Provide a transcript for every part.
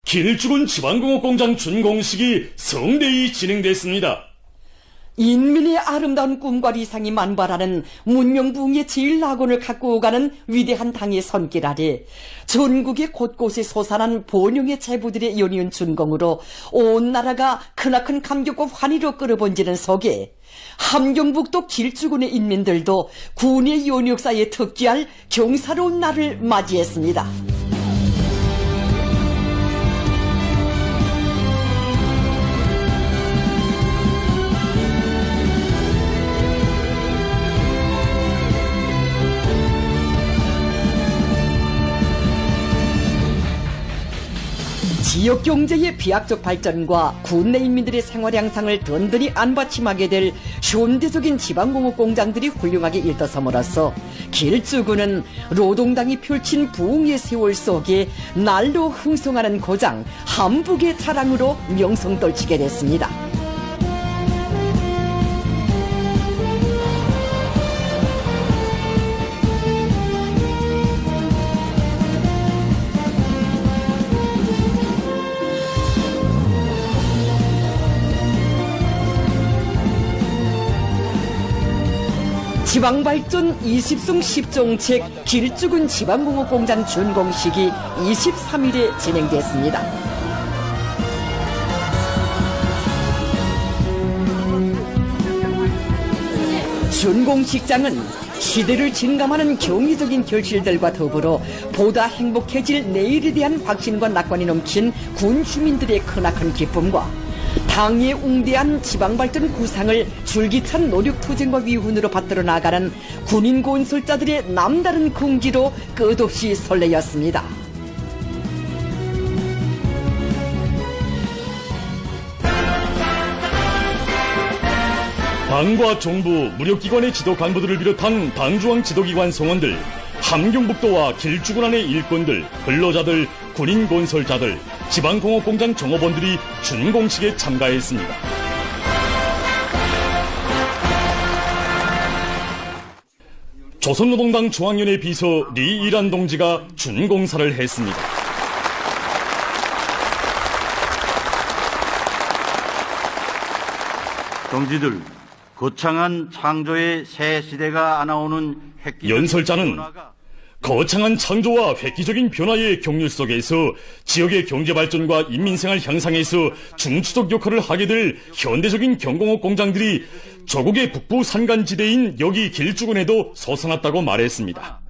길쭉은 지방공업공장 준공식이 성대히 진행됐습니다. 인민의 아름다운 꿈과理想이 만발하는 문명부흥의 제1낙원을 갖고 오가는 위대한 당의 손길 아래 전국의 곳곳에 솟아난 본영의 제부들의 연이은 준공으로 온 나라가 크나큰 감격과 환희로 끌어번지는 속에 함경북도 길쭉군의 인민들도 군의 연역사에 특기할 경사로운 날을 맞이했습니다. 지역 경제의 비약적 발전과 군내 인민들의 생활 향상을 든든히 안받침하게 될 현대적인 지방공업 공장들이 훌륭하게 일터섬으로써 길쭉군은 노동당이 펼친 부흥의 세월 속에 날로 흥성하는 고장 함북의 자랑으로 명성떨치게 됐습니다. 지방발전 20승 10정책 길쭉은 지방공업공장 준공식이 23일에 진행됐습니다. 준공식장은 시대를 진감하는 경이적인 결실들과 더불어 보다 행복해질 내일에 대한 확신과 낙관이 넘친 군 주민들의 크나큰 기쁨과 당의 웅대한 지방발전 구상을 줄기찬 노력 투쟁과 위훈으로 받들어 나가는 군인 건설자들의 남다른 긍지로 끝없이 설레였습니다. 당과 정부, 무력기관의 지도 간부들을 비롯한 당중앙 지도기관 성원들, 함경북도와 길쭉군 안의 일꾼들, 근로자들, 군인 건설자들, 지방공업공장 종업원들이 준공식에 참가했습니다. 조선노동당 중앙위원회 비서 리일한 동지가 준공사를 했습니다. 동지들, 거창한 창조의 새 시대가 안아오는 연설자는 거창한 창조와 획기적인 변화의 경륜 속에서 지역의 경제발전과 인민생활 향상에서 중추적 역할을 하게 될 현대적인 경공업 공장들이 조국의 북부 산간지대인 여기 길쭉군에도 솟아났다고 말했습니다.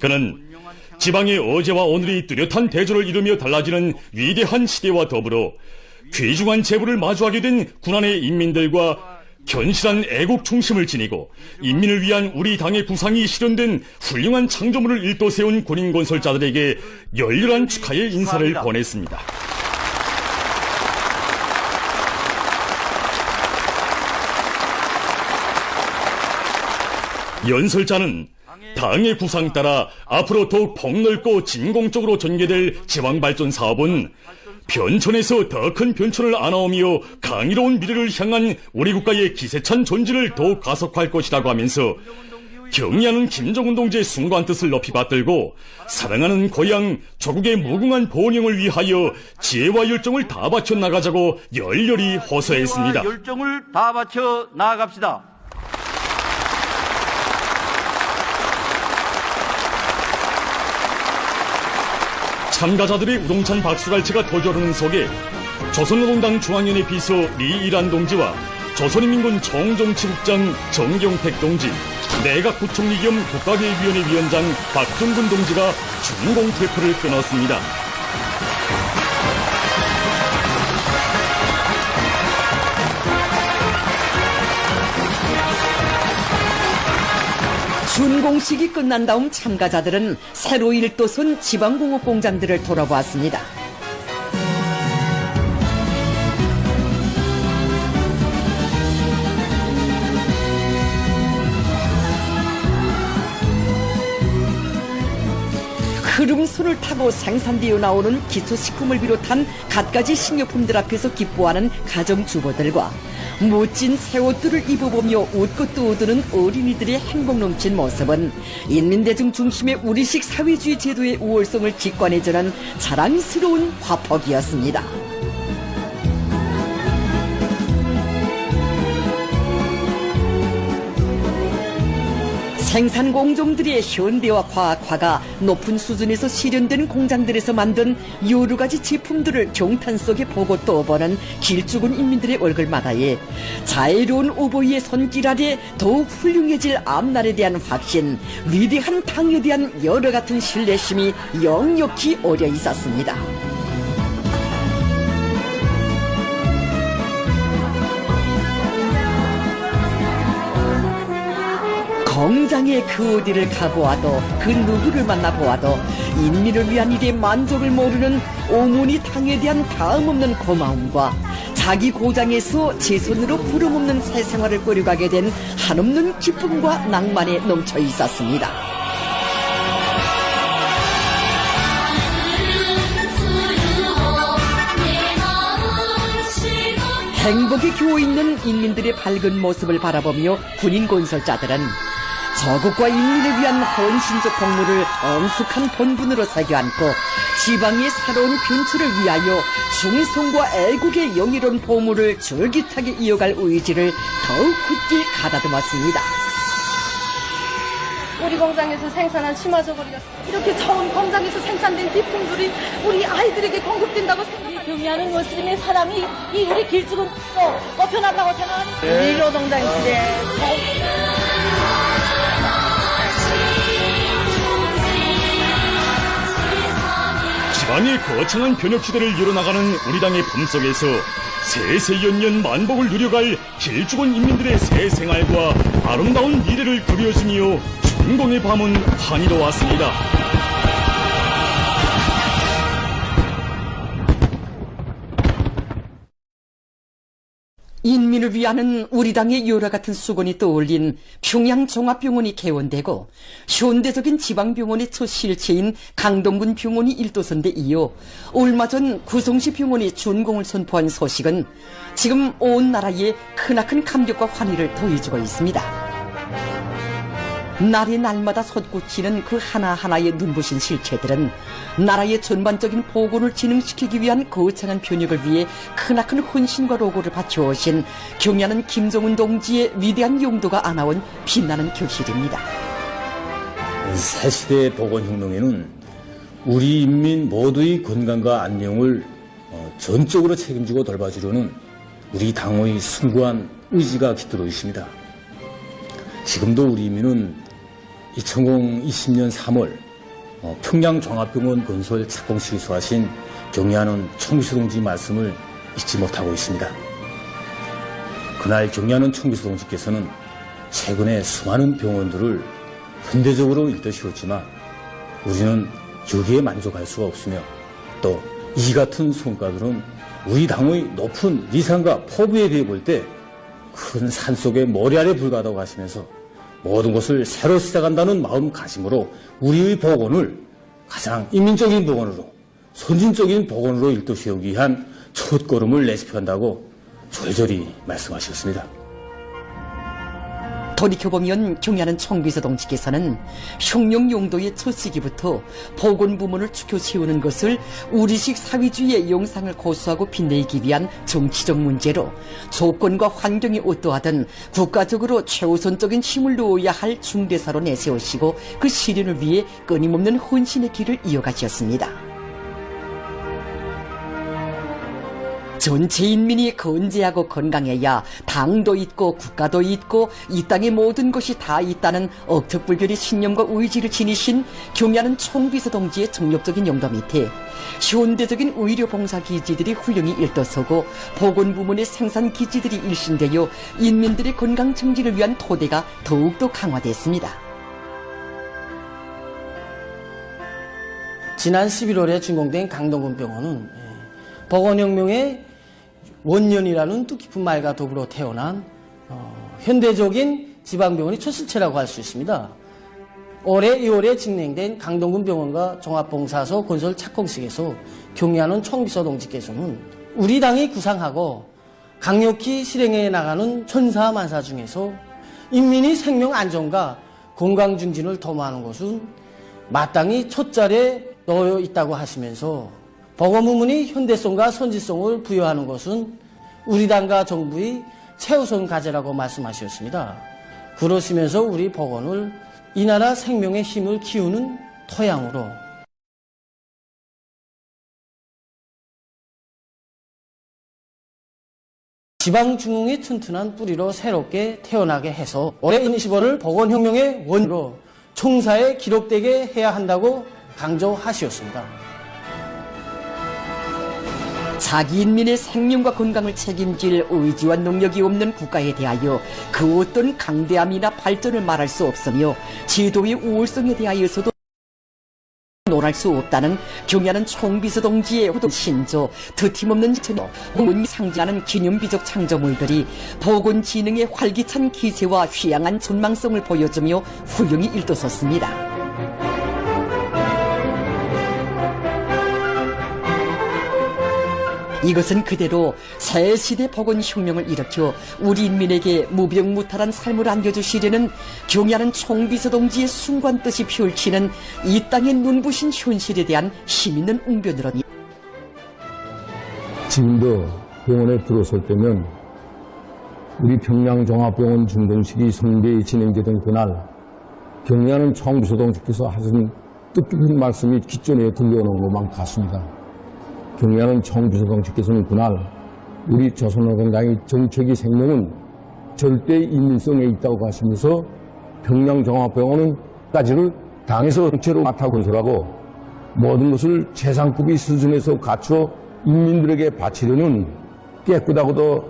그는 지방의 어제와 오늘이 뚜렷한 대조를 이루며 달라지는 위대한 시대와 더불어 귀중한 제부를 마주하게 된 군안의 인민들과 견실한 애국 중심을 지니고 인민을 위한 우리 당의 구상이 실현된 훌륭한 창조물을 일도세운 군인 건설자들에게 열렬한 축하의 인사를 보냈습니다. 연설자는 당의 구상 따라 앞으로 더욱 폭넓고 진공적으로 전개될 지방발전 사업은 변천에서 더 큰 변천을 안아오며 강의로운 미래를 향한 우리 국가의 기세찬 전진을 더욱 가속할 것이라고 하면서 경의하는 김정은 동지의 숭고한 뜻을 높이 받들고 사랑하는 고향 조국의 무궁한 번영을 위하여 지혜와 열정을 다 바쳐 나가자고 열렬히 호소했습니다. 열정을 다 바쳐 나아갑시다. 참가자들의 우동찬 박수갈채가 터져오르는 속에 조선노동당 중앙위원회 비서 리일한 동지와 조선인민군 총정치국장 정경택 동지, 내각부총리 겸 국가계획위원회 위원장 박종근 동지가 준공 테이프를 끊었습니다. 준공식이 끝난 다음 참가자들은 새로 일도선 지방공업 공장들을 돌아보았습니다. 흐름손을 타고 생산되어 나오는 기초식품을 비롯한 갖가지 식료품들 앞에서 기뻐하는 가정주부들과 멋진 새 옷들을 입어보며 웃고 떠드는 어린이들의 행복 넘친 모습은 인민대중 중심의 우리식 사회주의 제도의 우월성을 직관해주는 자랑스러운 화폭이었습니다. 생산 공정들의 현대화 과학화가 높은 수준에서 실현된 공장들에서 만든 여러 가지 제품들을 경탄 속에 보고 떠보는 길쭉은 인민들의 얼굴마다에 자애로운 오보이의 손길 아래 더욱 훌륭해질 앞날에 대한 확신, 위대한 당에 대한 여러 같은 신뢰심이 역력히 어려 있었습니다. 공장의 그 어디를 가보아도 그 누구를 만나보아도 인민을 위한 일에 만족을 모르는 어머니 당에 대한 다음없는 고마움과 자기 고장에서 제 손으로 부름없는 새 생활을 꾸려가게 된 한없는 기쁨과 낭만에 넘쳐 있었습니다. 행복이 겨워 있는 인민들의 밝은 모습을 바라보며 군인 건설자들은 조국과 인민을 위한 헌신적 복무를 엄숙한 본분으로 새겨안고 지방의 새로운 변출을 위하여 충성과 애국의 영예로운 보물을 줄기차게 이어갈 의지를 더욱 굳게 가다듬었습니다. 우리 공장에서 생산한 치마 저고리가 이렇게 좋은 공장에서 생산된 제품들이 우리 아이들에게 공급된다고 생각합니다. 경의하는 무슬림의 사람이 이 우리 길쭉은 또 뽑혀난다고 생각합니다. 우리 노동자인들의 지방의 거창한 변혁 시대를 이뤄나가는 우리 당의 품속에서 세세연년 만복을 누려갈 길쭉은 인민들의 새 생활과 아름다운 미래를 그려주며 준공의 밤은 환희로웠습니다. 인민을 위하는 우리 당의 여러 같은 수건이 떠올린 평양종합병원이 개원되고 현대적인 지방병원의 첫 실체인 강동군 병원이 일도선데 이어 얼마 전 구성시 병원이 준공을 선포한 소식은 지금 온 나라에 크나큰 감격과 환희를 더해주고 있습니다. 날이 날마다 솟구치는 그 하나하나의 눈부신 실체들은 나라의 전반적인 보건을 진흥시키기 위한 거창한 변혁을 위해 크나큰 헌신과 노고를 바쳐오신 경의하는 김정은 동지의 위대한 용도가 안아온 빛나는 결실입니다. 새 시대의 보건혁명에는 우리 인민 모두의 건강과 안녕을 전적으로 책임지고 돌봐주려는 우리 당의 숭고한 의지가 깃들어 있습니다. 지금도 우리 인민은 2020년 3월 평양종합병원 건설 착공식에서 하신 경의하는 총비서 동지 말씀을 잊지 못하고 있습니다. 그날 경의하는 총비서 동지께서는 최근에 수많은 병원들을 현대적으로 일떠세웠지만 우리는 여기에 만족할 수가 없으며 또 이 같은 성과들은 우리 당의 높은 위상과 포부에 비해 볼 때 큰 산속의 모래 아래 불과하다고 하시면서 모든 것을 새로 시작한다는 마음가짐으로 우리의 보건을 가장 인민적인 보건으로 선진적인 보건으로 일도세우기 위한 첫걸음을 내세워한다고 절절히 말씀하셨습니다. 돌이켜보면 경의하는 총비서 동지께서는 혁명 용도의 첫 시기부터 보건부문을 축혀 세우는 것을 우리식 사회주의의 영상을 고수하고 빛내기 위한 정치적 문제로 조건과 환경이 어떠하든 국가적으로 최우선적인 힘을 놓아야 할 중대사로 내세우시고 그 실현을 위해 끊임없는 헌신의 길을 이어가셨습니다. 전체 인민이 건재하고 건강해야 당도 있고 국가도 있고 이 땅의 모든 것이 다 있다는 억척불변의 신념과 의지를 지니신 경의하는 총비서 동지의 정력적인 용도 밑에 현대적인 의료봉사기지들이 훌륭히 일떠서고 보건부문의 생산기지들이 일신되어 인민들의 건강 증진을 위한 토대가 더욱더 강화됐습니다. 지난 11월에 준공된 강동군 병원은 보건혁명의 원년이라는 뜻깊은 말과 더불어 태어난 현대적인 지방병원의 첫 실체라고 할 수 있습니다. 올해 2월에 진행된 강동군 병원과 종합봉사소 건설 착공식에서 경의하는 총비서 동지께서는 우리 당이 구상하고 강력히 실행해 나가는 천사만사 중에서 인민의 생명 안전과 건강 증진을 도모하는 것은 마땅히 첫 자리에 놓여 있다고 하시면서 보건부문이 현대성과 선지성을 부여하는 것은 우리 당과 정부의 최우선 과제라고 말씀하셨습니다. 그러시면서 우리 보건을 이 나라 생명의 힘을 키우는 토양으로 지방중흥의 튼튼한 뿌리로 새롭게 태어나게 해서 올해 인시벌을 보건혁명의 원으로 총사에 기록되게 해야 한다고 강조하시었습니다. 자기 인민의 생명과 건강을 책임질 의지와 능력이 없는 국가에 대하여 그 어떤 강대함이나 발전을 말할 수 없으며 제도의 우월성에 대하여서도 논할 수 없다는 경의하는 총비서 동지의 신조, 드팀없는 지천이 상징하는 기념비적 창조물들이 보건진흥의 활기찬 기세와 휘양한 전망성을 보여주며 훌륭히 일돋섰습니다. 이것은 그대로 새 시대 보건혁명을 일으켜 우리 인민에게 무병무탈한 삶을 안겨주시려는 경의하는 총비서 동지의 숭고한 뜻이 펼치는 이 땅의 눈부신 현실에 대한 힘있는 웅변으로니 지금도 병원에 들어설 때면 우리 평양종합병원 준공식이 성대히 진행되던 그날 경의하는 총비서 동지께서 하신 뜻깊은 말씀이 귓전에 들려오는 것만 같습니다. 경의하는 총비서 동지께서는 그날 우리 조선노동당의 정책의 생명은 절대 인민성에 있다고 하시면서 평양종합병원까지를 당에서 정체로 맡아 건설하고 모든 것을 최상급의 수준에서 갖추어 인민들에게 바치려는 깨끗하고도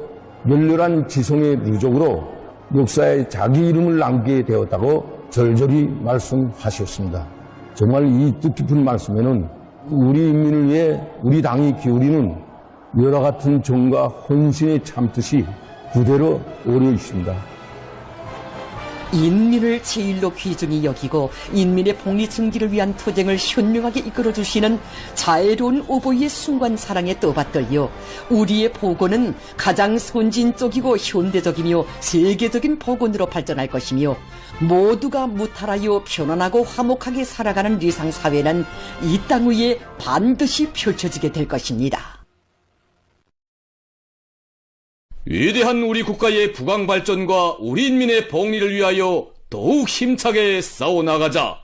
열렬한 지성의 누적으로 역사에 자기 이름을 남기게 되었다고 절절히 말씀하셨습니다. 정말 이 뜻깊은 말씀에는 우리 인민을 위해 우리 당이 기울이는 여러 같은 정과 헌신의 참뜻이 그대로 오려 있습니다. 인민을 제일로 귀중히 여기고 인민의 복리 증기를 위한 투쟁을 현명하게 이끌어주시는 자애로운 오보이의 숭고한 사랑에 떠받들려 우리의 보건은 가장 선진적이고 현대적이며 세계적인 보건으로 발전할 것이며 모두가 무탈하여 편안하고 화목하게 살아가는 리상사회는 이 땅 위에 반드시 펼쳐지게 될 것입니다. 위대한 우리 국가의 부강 발전과 우리 인민의 복리를 위하여 더욱 힘차게 싸워나가자.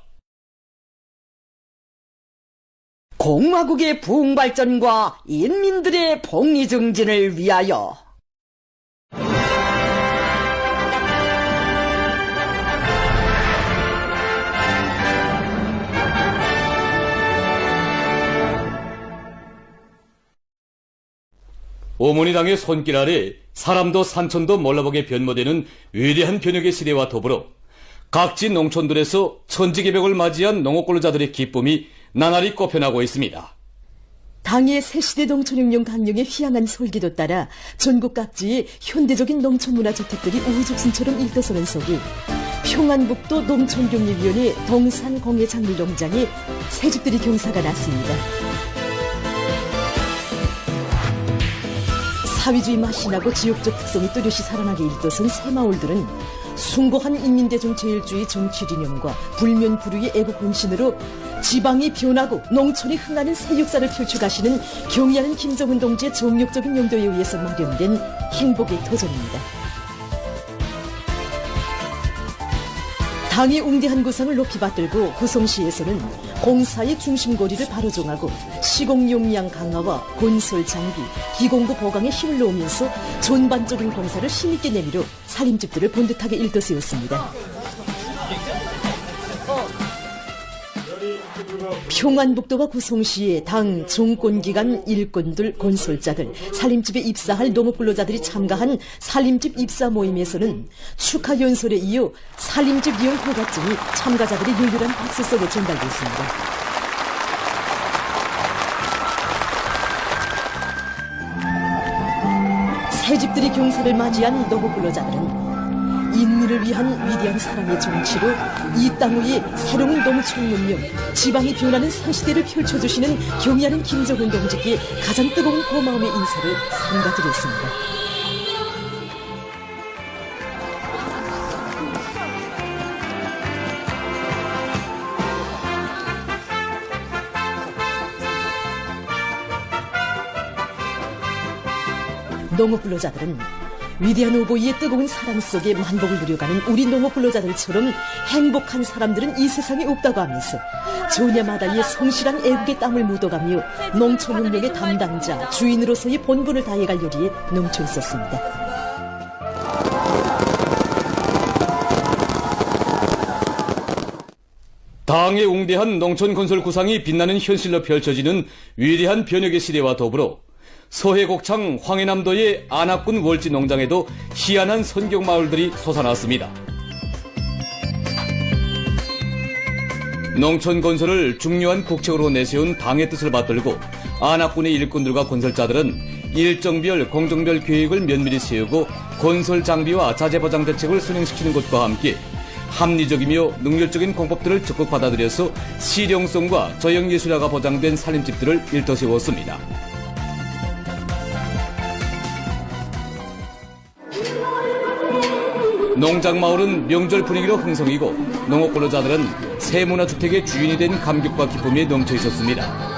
공화국의 부흥 발전과 인민들의 복리 증진을 위하여. 어머니당의 손길 아래 사람도 산천도 몰라보게 변모되는 위대한 변혁의 시대와 더불어 각지 농촌들에서 천지개벽을 맞이한 농업근로자들의 기쁨이 나날이 꽃펴나고 있습니다. 당의 새시대 농촌혁명 강령에 휘양한 솔기도 따라 전국 각지에 현대적인 농촌문화주택들이 우후죽순처럼 일떠서는 속에 평안북도 농촌경리위원회 동산공예작물농장에 새집들이 경사가 났습니다. 사회주의 맛이 나고 지역적 특성이 뚜렷이 살아나게 일떠선 새마을들은 숭고한 인민대중 제일주의 정치리념과 불면불후의 애국본신으로 지방이 변하고 농촌이 흥하는 새 역사를 펼쳐가시는 경의하는 김정은 동지의 정력적인 용도에 의해서 마련된 행복의 도전입니다. 당의 웅대한 구상을 높이 받들고 구성시에서는 공사의 중심고리를 바로 정하고 시공용량 강화와 건설 장비, 기공구 보강에 힘을 놓으면서 전반적인 공사를 힘있게 내밀어 살림집들을 본듯하게 일떠세웠습니다. 평안북도와 구성시의 당 정권기관 일꾼들, 건설자들, 살림집에 입사할 농업근로자들이 참가한 살림집 입사 모임에서는 축하 연설에 이어 살림집 이용 허가증이 참가자들의 열렬한 박수 속에 전달됐습니다. 새집들이 경사를 맞이한 농업근로자들은 인민을 위한 위대한 사랑의 정치로 이 땅 위에 새로운 농촌 문명, 지방이 변하는 새 시대를 펼쳐주시는 경의하는 김정은 동지께 가장 뜨거운 고마움의 인사를 삼가드렸습니다. 농업 근로자들은 위대한 오보이의 뜨거운 사랑 속에 만복을 누려가는 우리 농업 근로자들처럼 행복한 사람들은 이 세상에 없다고 하면서 조냐마다의 성실한 애국의 땀을 묻어가며 농촌운명의 담당자, 주인으로서의 본분을 다해갈 요리에 넘쳐 있었습니다. 당의 웅대한 농촌 건설 구상이 빛나는 현실로 펼쳐지는 위대한 변혁의 시대와 더불어 서해곡창 황해남도의 안압군 월지 농장에도 희한한 선경 마을들이 솟아났습니다. 농촌 건설을 중요한 국책으로 내세운 당의 뜻을 받들고 안압군의 일꾼들과 건설자들은 일정별 공정별 계획을 면밀히 세우고 건설 장비와 자재 보장 대책을 순행시키는 것과 함께 합리적이며 능률적인 공법들을 적극 받아들여서 실용성과 저형예술화가 보장된 살림집들을 일터세웠습니다. 농장마을은 명절 분위기로 흥성이고 농업근로자들은 새문화주택의 주인이 된 감격과 기쁨에 넘쳐 있었습니다.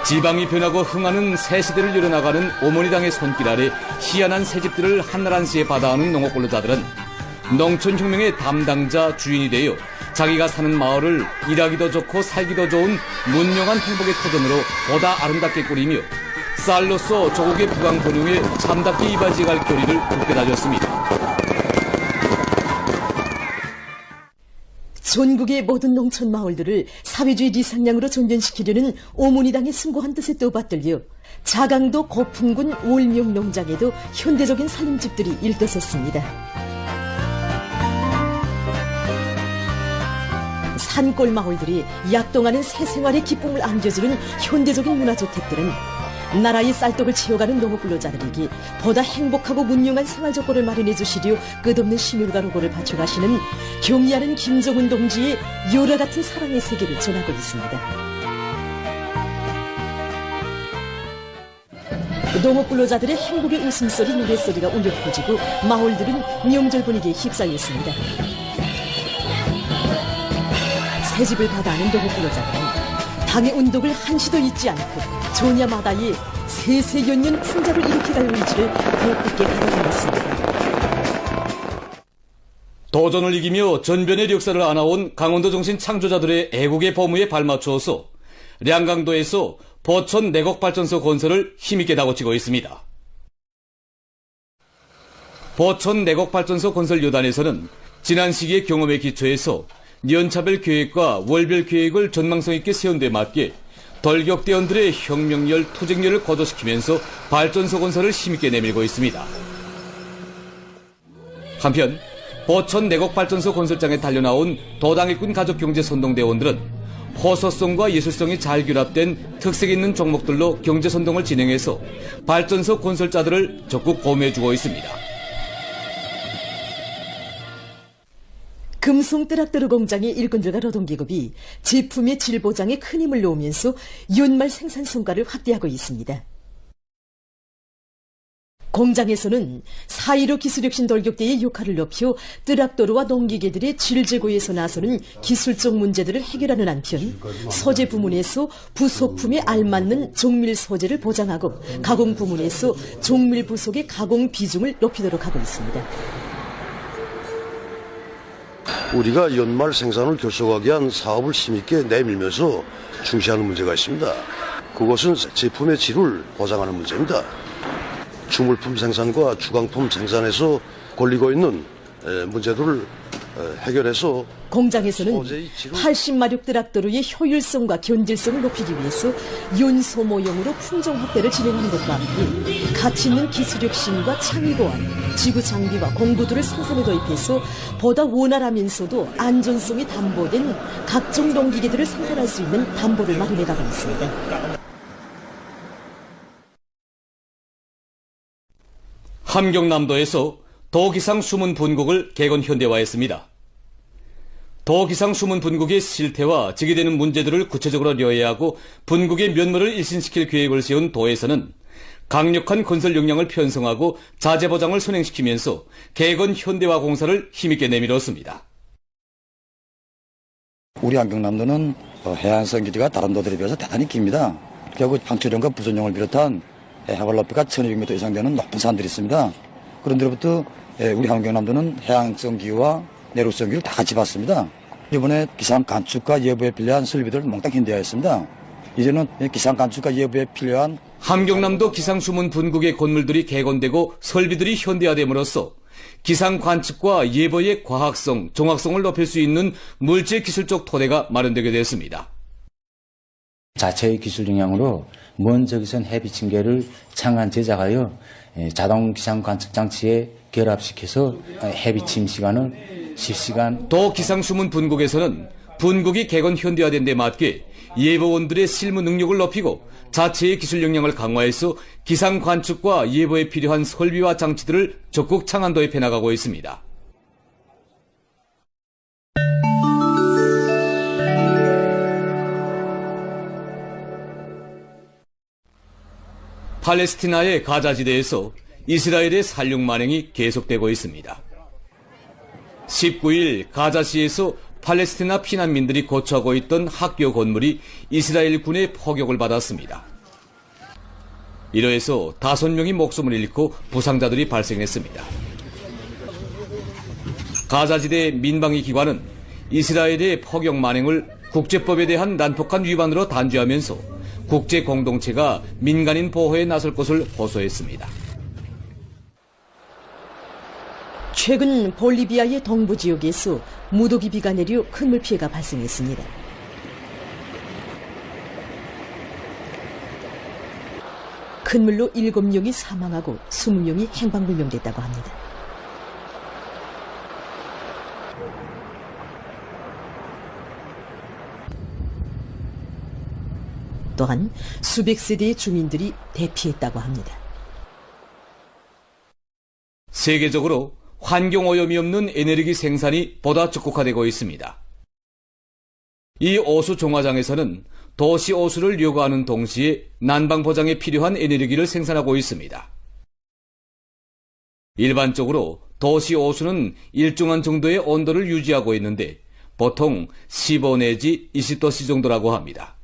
지방이 변하고 흥하는 새 시대를 열어나가는 어머니당의 손길 아래 희한한 새집들을 한나란시에 받아하는 농업근로자들은 농촌혁명의 담당자 주인이 되어 자기가 사는 마을을 일하기도 좋고 살기도 좋은 문명한 행복의 터전으로 보다 아름답게 꾸리며 쌀로서 조국의 부강 번영에 참답게 이바지갈 교리를 굳게 다졌습니다. 전국의 모든 농촌 마을들을 사회주의 리상량으로 전전시키려는 오모니당의 숭고한 뜻에 떠받들려 자강도 고풍군 월명 농장에도 현대적인 살림집들이 일떠섰습니다. 산골 마을들이 약동하는 새 생활의 기쁨을 안겨주는 현대적인 문화주택들은 나라의 쌀떡을 채워가는 농업근로자들에게 보다 행복하고 문명한 생활 조건을 마련해 주시려 끝없는 심혈과 노고를 바쳐가시는 경의하는 김정은 동지의 요라 같은 사랑의 세계를 전하고 있습니다. 농업근로자들의 행복의 웃음소리, 노랫소리가 울려 퍼지고 마을들은 명절 분위기에 휩싸였습니다. 새집을 받아하는 농업근로자들은 당의 운동을 한시도 잊지 않고 조냐마다의 세세연년 풍자를 일으켜갈 의지를 더 굳게 가다듬었습니다. 도전을 이기며 전변의 역사를 안아온 강원도 정신 창조자들의 애국의 범위에 발맞추어서 량강도에서 보천 내곡발전소 건설을 힘있게 다고치고 있습니다. 보천 내곡발전소 건설 요단에서는 지난 시기의 경험에 기초해서 연차별 계획과 월별 계획을 전망성 있게 세운 데 맞게 덜격대원들의 혁명열, 투쟁열을 고조시키면서 발전소 건설을 힘있게 내밀고 있습니다. 한편 보천 내곡발전소 건설장에 달려나온 도당일꾼 가족경제선동대원들은 호소성과 예술성이 잘 결합된 특색 있는 종목들로 경제선동을 진행해서 발전소 건설자들을 적극 보호해주고 있습니다. 금송 트락터르 공장의 일꾼들과 노동기업이 제품의 질 보장에 큰 힘을 놓으면서 연말 생산 성과를 확대하고 있습니다. 공장에서는 4.15 기술혁신 돌격대의 역할을 높여 트락터르와 농기계들의 질 제고에서 나서는 기술적 문제들을 해결하는 한편 소재 부문에서 부속품에 알맞는 종밀 소재를 보장하고 가공 부문에서 종밀 부속의 가공 비중을 높이도록 하고 있습니다. 우리가 연말 생산을 결속하기 위한 사업을 힘있게 내밀면서 중시하는 문제가 있습니다. 그것은 제품의 질을 보장하는 문제입니다. 주물품 생산과 주강품 생산에서 걸리고 있는 문제들을 해결해서 공장에서는 80마력 트락터르의 효율성과 견딜성을 높이기 위해서 연소 모형으로 품종 확대를 진행하는 것과 함께 가치 있는 기술혁신과 창의보안, 지구 장비와 공구들을 생산에 도입해서 보다 원활하면서도 안전성이 담보된 각종 농기계들을 생산할 수 있는 담보를 마련해가고 있습니다. 함경남도에서 도기상 수문 분국을 개건 현대화했습니다. 도기상 수문 분국의 실태와 제기되는 문제들을 구체적으로 려해하고 분국의 면모를 일신시킬 계획을 세운 도에서는 강력한 건설 역량을 편성하고 자재 보장을 선행시키면서 개건 현대화 공사를 힘있게 내밀었습니다. 우리 함경남도는 해안성 기지가 다른 도들에 비해서 대단히 깁니다. 결국 방초령과 부선령을 비롯한 해발 높이가 1200m 이상 되는 높은 산들이 있습니다. 그런 데로부터 우리 함경남도는 해안성 기후와 내륙성 기후를 다 같이 봤습니다. 이번에 기상 간축과 예보에 필요한 설비들을 몽땅 현대화했습니다. 이제는 기상 간축과 예보에 필요한 함경남도 기상수문 분국의 건물들이 개건되고 설비들이 현대화됨으로써 기상 관측과 예보의 과학성, 정확성을 높일 수 있는 물질 기술적 토대가 마련되게 됐습니다. 자체의 기술 영향으로 먼 적외선 해비 징계를 창안 제작하여 자동 기상 관측 장치에 결합시켜서 해비 침 시간을 실시간. 도 기상수문 분국에서는 분국이 개건 현대화된 데 맞게 예보원들의 실무 능력을 높이고 자체의 기술 역량을 강화해서 기상 관측과 예보에 필요한 설비와 장치들을 적극 창안 도입해 나가고 있습니다. 팔레스티나의 가자지대에서 이스라엘의 살육 만행이 계속되고 있습니다. 19일 가자시에서 팔레스티나 피난민들이 거주하고 있던 학교 건물이 이스라엘 군의 포격을 받았습니다. 이로해서 5명이 목숨을 잃고 부상자들이 발생했습니다. 가자지대 민방위 기관은 이스라엘의 포격 만행을 국제법에 대한 난폭한 위반으로 단죄하면서 국제 공동체가 민간인 보호에 나설 것을 호소했습니다. 최근 볼리비아의 동부 지역에서 무더기 비가 내려 큰 물피해가 발생했습니다. 큰 물로 7명이 사망하고 20명이 행방불명됐다고 합니다. 또한 수백 세대의 주민들이 대피했다고 합니다. 세계적으로 환경오염이 없는 에너지 생산이 보다 적극화되고 있습니다. 이 오수 종화장에서는 도시 오수를 요구하는 동시에 난방 보장에 필요한 에너지를 생산하고 있습니다. 일반적으로 도시 오수는 일정한 정도의 온도를 유지하고 있는데 보통 15 내지 20도씨 정도라고 합니다.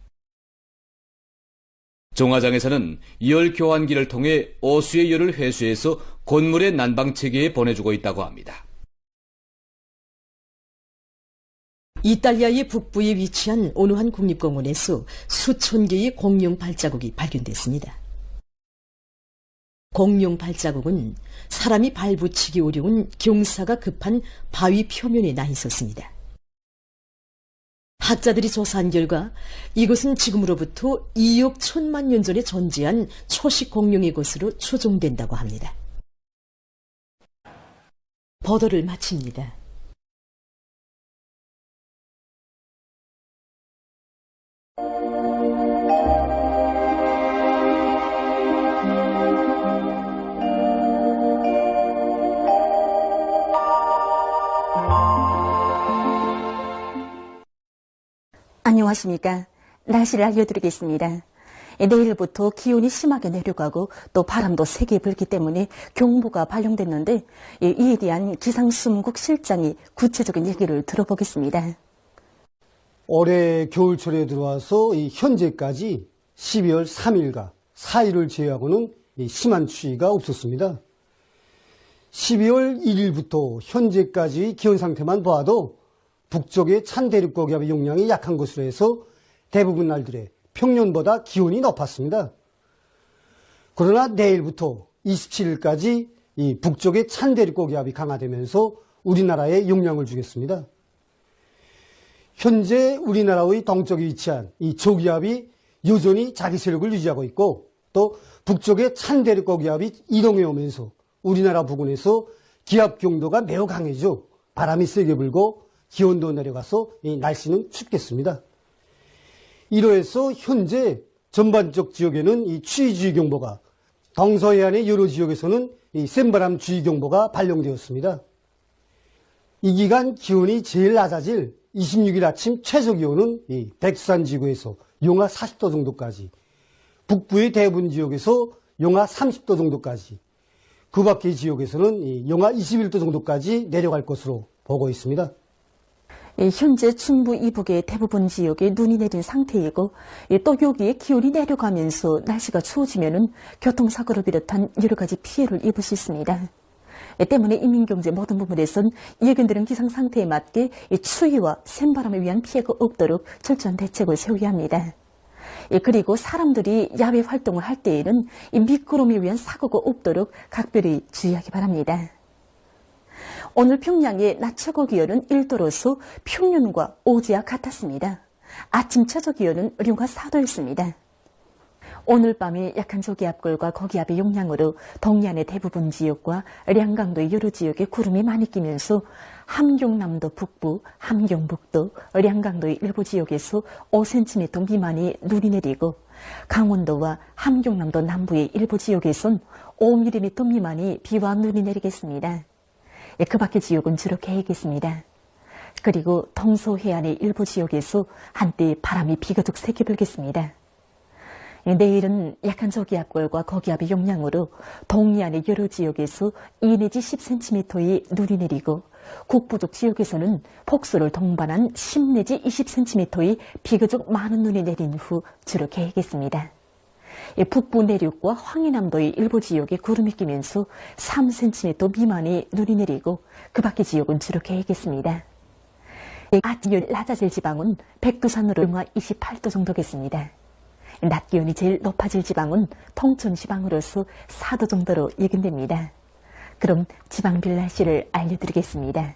종화장에서는 열 교환기를 통해 오수의 열을 회수해서 건물의 난방 체계에 보내주고 있다고 합니다. 이탈리아의 북부에 위치한 오노한 국립공원에서 수천 개의 공룡 발자국이 발견됐습니다. 공룡 발자국은 사람이 발붙이기 어려운 경사가 급한 바위 표면에 나 있었습니다. 학자들이 조사한 결과 이것은 지금으로부터 2억 1천만 년 전에 존재한 초식 공룡의 것으로 추정된다고 합니다. 보도를 마칩니다. 안녕하십니까. 날씨를 알려드리겠습니다. 내일부터 기온이 심하게 내려가고 또 바람도 세게 불기 때문에 경보가 발령됐는데 이에 대한 기상수문국 실장이 구체적인 얘기를 들어보겠습니다. 올해 겨울철에 들어와서 현재까지 12월 3일과 4일을 제외하고는 심한 추위가 없었습니다. 12월 1일부터 현재까지 기온 상태만 봐도 북쪽의 찬 대륙고기압의 용량이 약한 것으로 해서 대부분 날들의 평년보다 기온이 높았습니다. 그러나 내일부터 27일까지 이 북쪽의 찬 대륙고기압이 강화되면서 우리나라에 영향을 주겠습니다. 현재 우리나라의 동쪽에 위치한 이 저기압이 여전히 자기 세력을 유지하고 있고 또 북쪽의 찬 대륙고기압이 이동해 오면서 우리나라 부근에서 기압 경도가 매우 강해져 바람이 세게 불고 기온도 내려가서 이 날씨는 춥겠습니다. 이로해서 현재 전반적 지역에는 이 추위주의 경보가 동서해안의 여러 지역에서는 이 센바람 주의경보가 발령되었습니다. 이 기간 기온이 제일 낮아질 26일 아침 최저기온은 이 백두산 지구에서 영하 40도 정도까지, 북부의 대부분 지역에서 영하 30도 정도까지, 그 밖의 지역에서는 이 영하 21도 정도까지 내려갈 것으로 보고 있습니다. 현재 중부 이북의 대부분 지역에 눈이 내린 상태이고, 또 여기에 기온이 내려가면서 날씨가 추워지면은 교통사고를 비롯한 여러 가지 피해를 입을 수 있습니다. 때문에 인민경제 모든 부분에선 예견되는 기상 상태에 맞게 추위와 센바람에 위한 피해가 없도록 철저한 대책을 세워야 합니다. 그리고 사람들이 야외 활동을 할 때에는 미끄럼에 위한 사고가 없도록 각별히 주의하기 바랍니다. 오늘 평양의 낮 최고 기온은 1도로서 평년과 어제와 같았습니다. 아침 최저 기온은 영하 4도였습니다. 오늘 밤에 약한 저기압골과 고기압의 영향으로 동해안의 대부분 지역과 량강도의 여러 지역에 구름이 많이 끼면서 함경남도 북부, 함경북도, 량강도의 일부 지역에서 5cm 미만의 눈이 내리고, 강원도와 함경남도 남부의 일부 지역에선 5mm 미만의 비와 눈이 내리겠습니다. 그 밖의 지역은 주로 개겠습니다. 그리고 동서해안의 일부 지역에서 한때 바람이 비교적 세게 불겠습니다. 내일은 약한 저기압골과 고기압의 영향으로 동해안의 여러 지역에서 2 내지 10cm의 눈이 내리고, 북부쪽 지역에서는 폭설을 동반한 10 내지 20cm의 비교적 많은 눈이 내린 후 주로 개겠습니다. 북부 내륙과 황해남도의 일부 지역에 구름이 끼면서 3cm 미만의 눈이 내리고, 그 밖의 지역은 주로 개겠습니다. 아침 낮아질 지방은 백두산으로 영하 28도 정도겠습니다. 낮 기온이 제일 높아질 지방은 통천 지방으로서 4도 정도로 예견됩니다. 그럼 지방별 날씨를 알려드리겠습니다.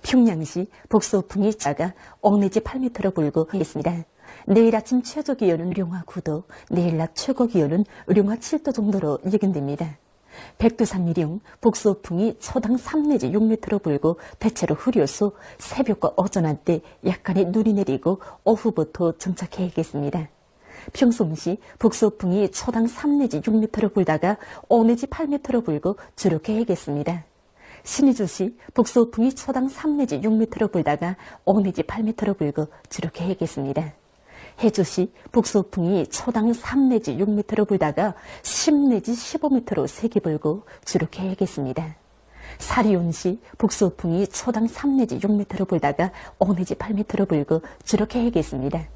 평양시 북서풍이 차가 5 내지 8m로 불고 있습니다. 내일 아침 최저 기온은 영하 9도, 내일 낮 최고 기온은 영하 7도 정도로 예견됩니다. 백두산 미령, 북서풍이 초당 3 내지 6m로 불고 대체로 흐려서 새벽과 오전 한때 약간의 눈이 내리고 오후부터 정착해야겠습니다. 평송시 북서풍이 초당 3 내지 6m로 불다가 5 내지 8m로 불고 주로 개겠습니다. 신의주시 북서풍이 초당 3 내지 6m로 불다가 5 내지 8m로 불고 주로 개겠습니다. 해주시 북서풍이 초당 3 내지 6m로 불다가 10 내지 15m로 세게 불고 주로 개겠습니다. 사리온시 북서풍이 초당 3 내지 6m로 불다가 5 내지 8m로 불고 주로 개겠습니다.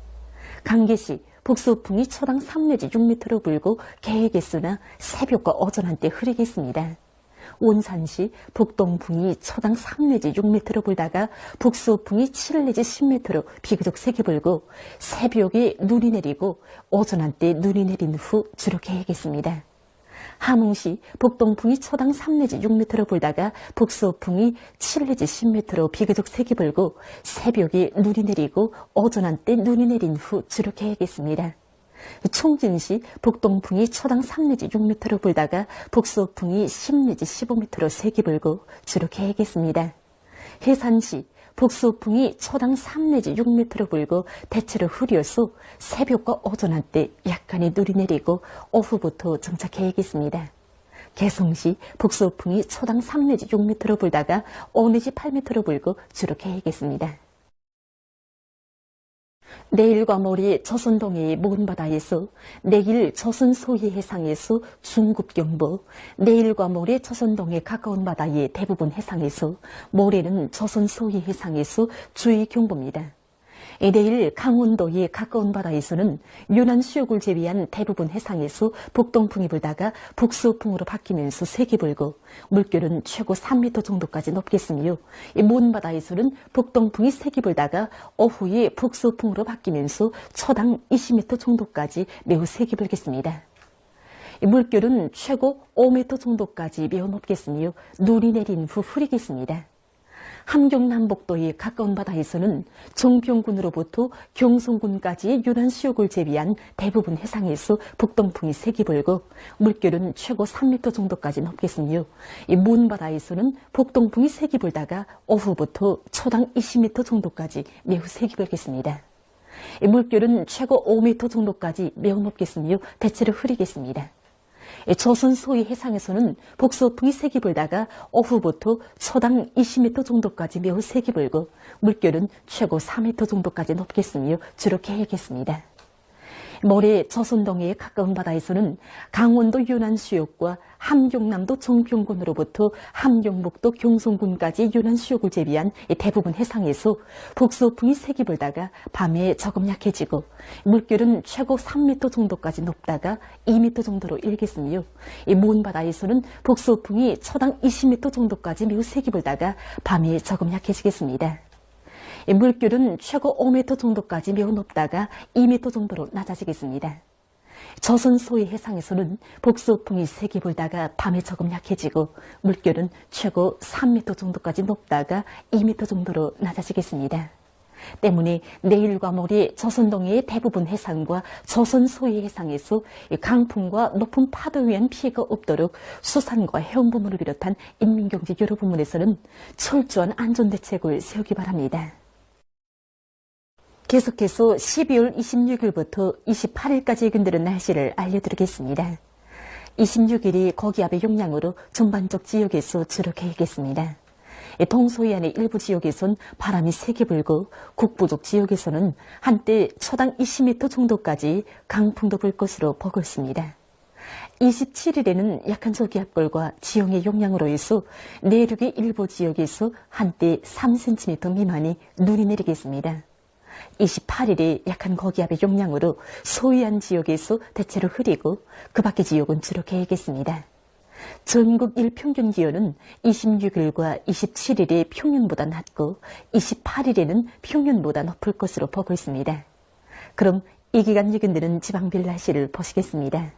강계시 북서풍이 초당 3 내지 6m로 불고 개겠으나 새벽과 오전 한때 흐리겠습니다. 원산시 북동풍이 초당 3 내지 6m로 불다가 북서풍이 7 내지 10m로 비교적 세게 불고 새벽에 눈이 내리고 오전 한때 눈이 내린 후 주로 개겠습니다. 함흥시 북동풍이 초당 3 내지 6m로 불다가 북서풍이 7 내지 10m로 비교적 세게 불고 새벽에 눈이 내리고 오전 한때 눈이 내린 후 주로 개겠습니다. 총진시 북동풍이 초당 3 내지 6m로 불다가 북서풍이 10 내지 15m로 세게 불고 주로 개겠습니다. 해산시 북서풍이 초당 3 내지 6m로 불고 대체로 흐려서 새벽과 오전 한때 약간의 눈이 내리고 오후부터 정착해야겠습니다. 개성시 북서풍이 초당 3 내지 6m로 불다가 5 내지 8m로 불고 주로 개겠습니다. 내일과 모레 조선동해의 먼 바다에서, 내일 조선 소해 해상에서 중국 경보, 내일과 모레 조선동해 가까운 바다의 대부분 해상에서, 모레는 조선 소해 해상에서 주의 경보입니다. 내일 강원도의 가까운 바다에서는 유난 수역을 제외한 대부분 해상에서 북동풍이 불다가 북서풍으로 바뀌면서 세게 불고 물결은 최고 3m 정도까지 높겠으며, 먼 바다에서는 북동풍이 세게 불다가 오후에 북서풍으로 바뀌면서 초당 20m 정도까지 매우 세게 불겠습니다. 물결은 최고 5m 정도까지 매우 높겠으며 눈이 내린 후 흐리겠습니다. 함경남북도의 가까운 바다에서는 정평군으로부터 경성군까지의 유난 수역을 제외한 대부분 해상에서 북동풍이 세게 불고 물결은 최고 3m 정도까지 높겠으며, 먼 바다에서는 북동풍이 세게 불다가 오후부터 초당 20m 정도까지 매우 세게 불겠습니다. 물결은 최고 5m 정도까지 매우 높겠으며 대체로 흐리겠습니다. 조선 소위 해상에서는 복서풍이 세게 불다가 오후부터 초당 20m 정도까지 매우 세게 불고 물결은 최고 4m 정도까지 높겠으며 주로 개겠습니다. 모레 조선동해에 가까운 바다에서는 강원도 윤안수욕과 함경남도 정평군으로부터 함경북도 경성군까지 윤안수욕을 제비한 대부분 해상에서 북서풍이 세게 불다가 밤에 조금 약해지고 물결은 최고 3m 정도까지 높다가 2m 정도로 일겠으며 먼 바다에서는 북서풍이 초당 20m 정도까지 매우 세게 불다가 밤에 조금 약해지겠습니다. 물결은 최고 5m 정도까지 매우 높다가 2m 정도로 낮아지겠습니다. 조선 소위 해상에서는 복서풍이 세게 불다가 밤에 조금 약해지고 물결은 최고 3m 정도까지 높다가 2m 정도로 낮아지겠습니다. 때문에 내일과 모레 조선동해의 대부분 해상과 조선 소위 해상에서 강풍과 높은 파도에 의한 피해가 없도록 수산과 해운부문을 비롯한 인민경제 여러 부문에서는 철저한 안전대책을 세우기 바랍니다. 계속해서 12월 26일부터 28일까지 예견되는 날씨를 알려드리겠습니다. 26일이 고기압의 영향으로 전반적 지역에서 주로 개겠습니다. 동서해안의 일부 지역에선 바람이 세게 불고 북부쪽 지역에서는 한때 초당 20m 정도까지 강풍도 불 것으로 보고 있습니다. 27일에는 약한 저기압골과 지형의 영향으로 해서 내륙의 일부 지역에서 한때 3cm 미만의 눈이 내리겠습니다. 28일에 약한 고기압의 영향으로 소위안 지역에서 대체로 흐리고 그 밖의 지역은 주로 개겠습니다. 전국 일평균 기온은 26일과 27일에 평년보다 낮고 28일에는 평년보다 높을 것으로 보고 있습니다. 그럼 이 기간 예견되는 지방별 날씨를 보시겠습니다.